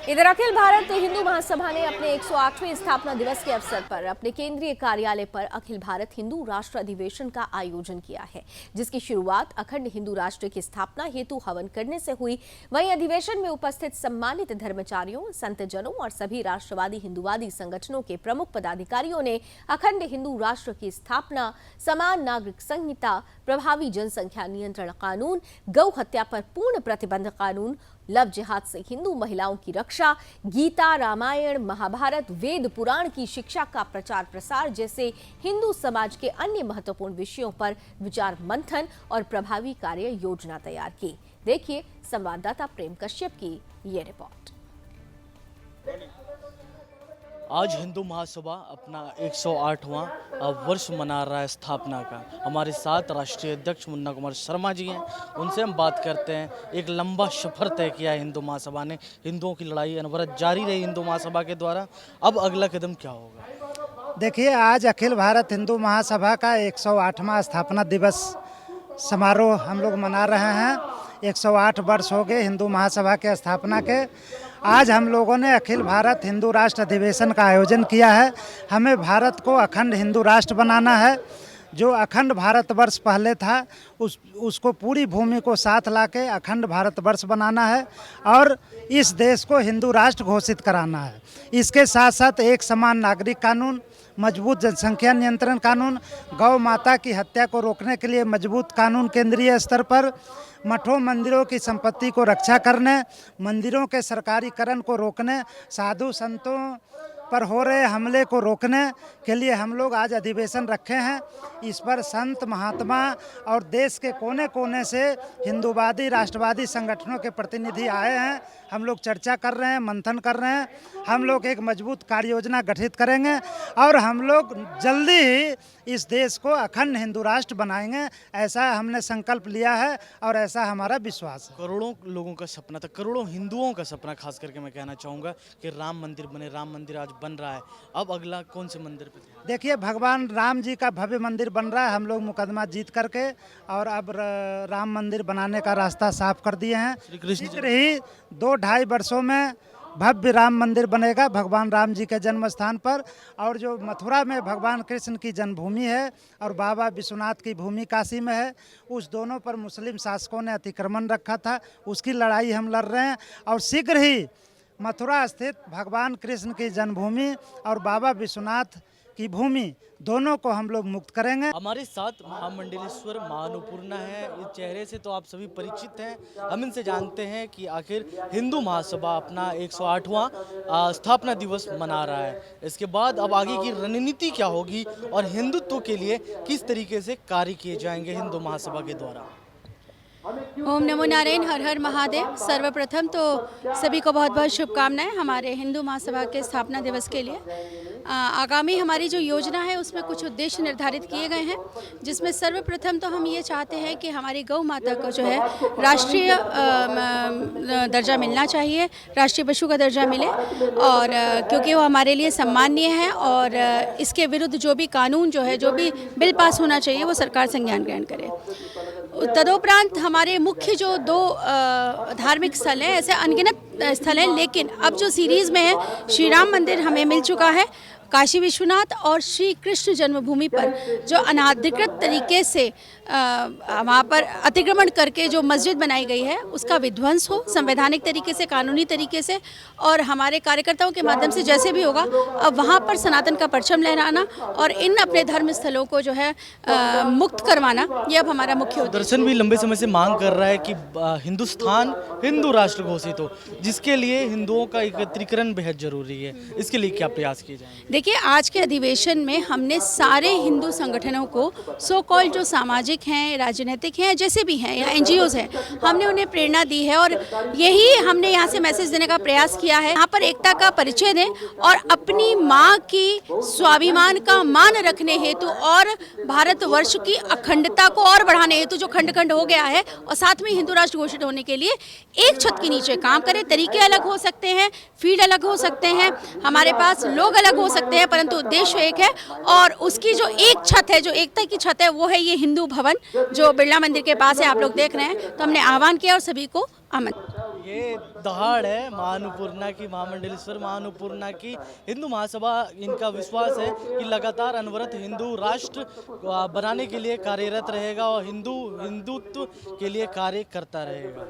इधर अखिल भारत हिंदू महासभा ने अपने 108वें स्थापना दिवस के अवसर पर अपने केंद्रीय कार्यालय पर अखिल भारत हिंदू राष्ट्र अधिवेशन का आयोजन किया है, जिसकी शुरुआत अखंड हिंदू राष्ट्र की स्थापना हेतु हवन करने से हुई। वहीं अधिवेशन में उपस्थित सम्मानित धर्मचारियों, संतजनों और सभी राष्ट्रवादी हिंदूवादी संगठनों के प्रमुख पदाधिकारियों ने अखंड हिंदू राष्ट्र की स्थापना, समान नागरिक संहिता, प्रभावी जनसंख्या नियंत्रण कानून, गौ हत्या पर पूर्ण प्रतिबंध कानून, लव जिहाद से हिंदू महिलाओं की रक्षा, गीता, रामायण, महाभारत, वेद पुराण की शिक्षा का प्रचार प्रसार जैसे हिंदू समाज के अन्य महत्वपूर्ण विषयों पर विचार मंथन और प्रभावी कार्य योजना तैयार की। देखिए संवाददाता प्रेम कश्यप की ये रिपोर्ट। आज हिंदू महासभा अपना 108वां वर्ष मना रहा है स्थापना का। हमारे साथ राष्ट्रीय अध्यक्ष मुन्ना कुमार शर्मा जी हैं, उनसे हम बात करते हैं। एक लंबा सफर तय किया है हिंदू महासभा ने, हिंदुओं की लड़ाई अनवरत जारी रही हिंदू महासभा के द्वारा। अब अगला कदम क्या होगा? देखिए, आज अखिल भारत हिंदू महासभा का 108वां स्थापना दिवस समारोह हम लोग मना रहे हैं। 108 वर्ष हो गए हिंदू महासभा के स्थापना के। आज हम लोगों ने अखिल भारत हिंदू राष्ट्र अधिवेशन का आयोजन किया है। हमें भारत को अखंड हिंदू राष्ट्र बनाना है। जो अखंड भारतवर्ष पहले था उसको पूरी भूमि को साथ लाके अखंड भारतवर्ष बनाना है और इस देश को हिंदू राष्ट्र घोषित कराना है। इसके साथ साथ एक समान नागरिक कानून, मजबूत जनसंख्या नियंत्रण कानून, गौ माता की हत्या को रोकने के लिए मजबूत कानून केंद्रीय स्तर पर, मठों मंदिरों की संपत्ति को रक्षा करने, मंदिरों के सरकारीकरण को रोकने, साधु संतों पर हो रहे हमले को रोकने के लिए हम लोग आज अधिवेशन रखे हैं। इस पर संत, महात्मा और देश के कोने कोने से हिंदूवादी राष्ट्रवादी संगठनों के प्रतिनिधि आए हैं। हम लोग चर्चा कर रहे हैं, मंथन कर रहे हैं। हम लोग एक मजबूत कार्य योजना गठित करेंगे और हम लोग जल्दी ही इस देश को अखंड हिंदू राष्ट्र बनाएंगे। ऐसा हमने संकल्प लिया है और ऐसा हमारा विश्वास है। करोड़ों लोगों का सपना था, करोड़ों हिंदुओं का सपना, खास करके मैं कहना चाहूँगा कि राम मंदिर बने। राम मंदिर आज बन रहा है। अब अगला कौन से मंदिर पे? देखिए, भगवान राम जी का भव्य मंदिर बन रहा है। हम लोग मुकदमा जीत करके और अब राम मंदिर बनाने का रास्ता साफ कर दिए हैं। शीघ्र ही 2-2.5 वर्षों में भव्य राम मंदिर बनेगा भगवान राम जी के जन्म स्थान पर। और जो मथुरा में भगवान कृष्ण की जन्मभूमि है और बाबा विश्वनाथ की भूमि काशी में है, उस दोनों पर मुस्लिम शासकों ने अतिक्रमण रखा था। उसकी लड़ाई हम लड़ रहे हैं और शीघ्र ही मथुरा स्थित भगवान कृष्ण की जन्मभूमि और बाबा विश्वनाथ की भूमि दोनों को हम लोग मुक्त करेंगे। हमारे साथ महामंडलेश्वर मां अन्नपूर्णा है। इस चेहरे से तो आप सभी परिचित हैं। हम इनसे जानते हैं कि आखिर हिंदू महासभा अपना 108वां स्थापना दिवस मना रहा है। इसके बाद अब आगे की रणनीति क्या होगी और हिंदुत्व के लिए किस तरीके से कार्य किए जाएंगे हिंदू महासभा के द्वारा। ओम नमो नारायण, हर हर महादेव। सर्वप्रथम तो सभी को बहुत बहुत शुभकामनाएं हमारे हिंदू महासभा के स्थापना दिवस के लिए। आगामी हमारी जो योजना है उसमें कुछ उद्देश्य निर्धारित किए गए हैं, जिसमें सर्वप्रथम तो हम ये चाहते हैं कि हमारी गौ माता को जो है राष्ट्रीय दर्जा मिलना चाहिए, राष्ट्रीय पशु का दर्जा मिले, और क्योंकि वो हमारे लिए सम्मानीय है और इसके विरुद्ध जो भी कानून जो है, जो भी बिल पास होना चाहिए, वो सरकार संज्ञान ग्रहण करे। तदोपरांत हमारे मुख्य जो 2 धार्मिक स्थल हैं, ऐसे अनगिनत स्थल हैं, लेकिन अब जो सीरीज़ में है, श्री राम मंदिर हमें मिल चुका है। काशी विश्वनाथ और श्री कृष्ण जन्मभूमि पर जो अनाधिकृत तरीके से वहाँ पर अतिक्रमण करके जो मस्जिद बनाई गई है, उसका विध्वंस हो संवैधानिक तरीके से, कानूनी तरीके से, और हमारे कार्यकर्ताओं के माध्यम से जैसे भी होगा, अब वहाँ पर सनातन का परचम लहराना और इन अपने धर्म स्थलों को जो है मुक्त करवाना, ये अब हमारा मुख्य उद्देश्य। दर्शन भी लंबे समय से मांग कर रहा है कि हिंदुस्तान हिंदू राष्ट्र घोषित हो, जिसके लिए हिंदुओं का एकत्रीकरण बेहद जरूरी है। इसके लिए क्या प्रयास किए जाएंगे? देखिए, आज के अधिवेशन में हमने सारे हिंदू संगठनों को, सो कॉल जो सामाजिक हैं, राजनीतिक हैं, जैसे भी हैं या एनजीओज हैं, हमने उन्हें प्रेरणा दी है और यही हमने यहाँ से मैसेज देने का प्रयास किया है। यहाँ पर एकता का परिचय दें और अपनी माँ की स्वाभिमान का मान रखने हेतु और भारतवर्ष की अखंडता को और बढ़ाने हेतु, जो खंड खंड हो गया है, और साथ में हिंदू राष्ट्र घोषित होने के लिए एक छत के नीचे काम करें। तरीके अलग हो सकते हैं, फील्ड अलग हो सकते हैं, हमारे पास लोग अलग हो सकते हैं, परंतु उद्देश्य एक है और उसकी जो एक छत है, जो एकता की छत है, वो है ये हिंदू भवन जो बिरला मंदिर के पास है, आप लोग देख रहे हैं। तो हमने आह्वान किया और सभी को आमंत्रित। ये दहाड़ है महाअन्नपूर्णा की, महामंडलेश्वर महाअन्नपूर्णा की। हिंदू महासभा, इनका विश्वास है कि लगातार अनवरत हिंदू राष्ट्र बनाने के लिए कार्यरत रहेगा और हिंदुत्व के लिए कार्य करता रहेगा।